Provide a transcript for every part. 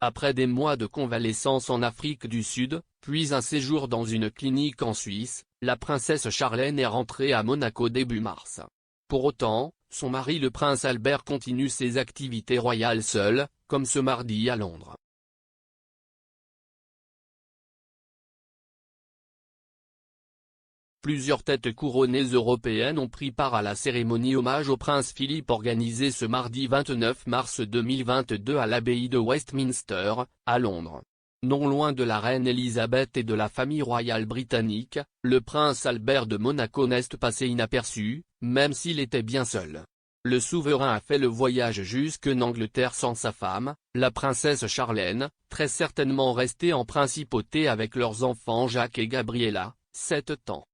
Après des mois de convalescence en Afrique du Sud, puis un séjour dans une clinique en Suisse, la princesse Charlène est rentrée à Monaco début mars. Pour autant, son mari le prince Albert continue ses activités royales seul, comme ce mardi à Londres. Plusieurs têtes couronnées européennes ont pris part à la cérémonie hommage au prince Philippe organisée ce mardi 29 mars 2022 à l'abbaye de Westminster, à Londres. Non loin de la reine Elisabeth et de la famille royale britannique, le prince Albert de Monaco n'est passé inaperçu, même s'il était bien seul. Le souverain a fait le voyage jusqu'en Angleterre sans sa femme, la princesse Charlène, très certainement restée en principauté avec leurs enfants Jacques et Gabriella, 7 ans.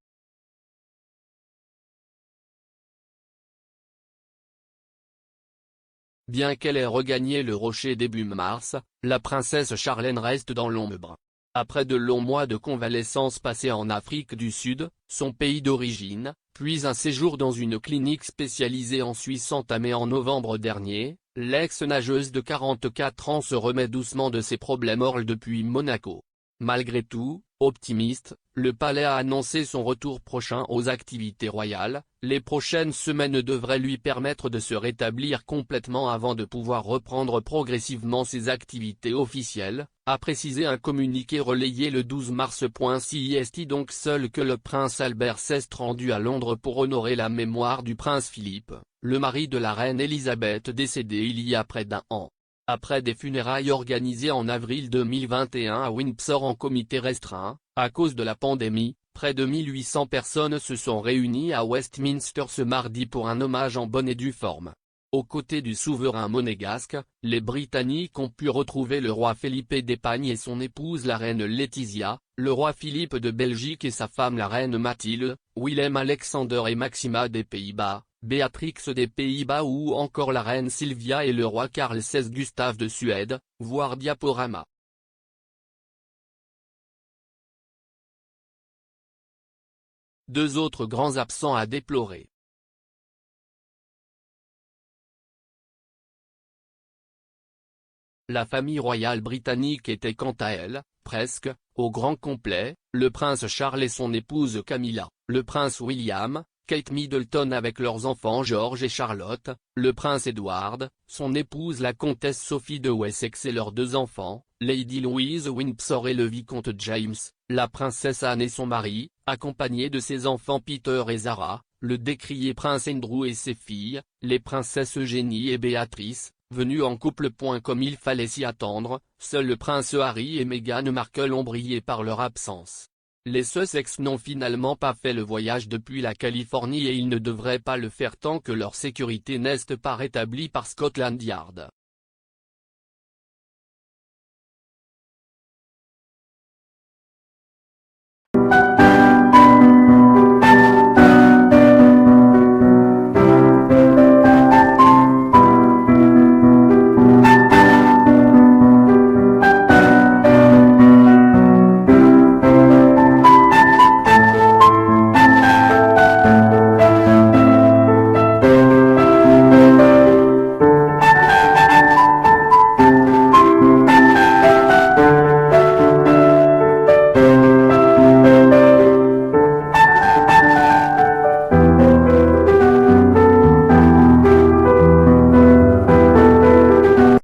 Bien qu'elle ait regagné le Rocher début mars, la princesse Charlène reste dans l'ombre. Après de longs mois de convalescence passés en Afrique du Sud, son pays d'origine, puis un séjour dans une clinique spécialisée en Suisse entamé en novembre dernier, l'ex-nageuse de 44 ans se remet doucement de ses problèmes depuis Monaco. Malgré tout, optimiste, le palais a annoncé son retour prochain aux activités royales. Les prochaines semaines devraient lui permettre de se rétablir complètement avant de pouvoir reprendre progressivement ses activités officielles, a précisé un communiqué relayé le 12 mars. CIST donc seul que le prince Albert s'est rendu à Londres pour honorer la mémoire du prince Philippe, le mari de la reine Elisabeth décédé il y a près d'un an. Après des funérailles organisées en avril 2021 à Windsor en comité restreint, à cause de la pandémie, près de 1800 personnes se sont réunies à Westminster ce mardi pour un hommage en bonne et due forme. Aux côtés du souverain monégasque, les Britanniques ont pu retrouver le roi Philippe d'Espagne et son épouse la reine Laetitia, le roi Philippe de Belgique et sa femme la reine Mathilde, Willem Alexander et Maxima des Pays-Bas, Béatrix des Pays-Bas ou encore la reine Sylvia et le roi Carl XVI Gustave de Suède, voir diaporama. Deux autres grands absents à déplorer. La famille royale britannique était quant à elle, presque, au grand complet, le prince Charles et son épouse Camilla, le prince William, Kate Middleton avec leurs enfants George et Charlotte, le prince Edward, son épouse la comtesse Sophie de Wessex et leurs deux enfants, Lady Louise Windsor et le vicomte James, la princesse Anne et son mari, accompagnés de ses enfants Peter et Zara, le décrié prince Andrew et ses filles, les princesses Eugénie et Béatrice, venus en couple. Comme il fallait s'y attendre, seuls le prince Harry et Meghan Markle ont brillé par leur absence. Les Sussex n'ont finalement pas fait le voyage depuis la Californie et ils ne devraient pas le faire tant que leur sécurité n'est pas rétablie par Scotland Yard.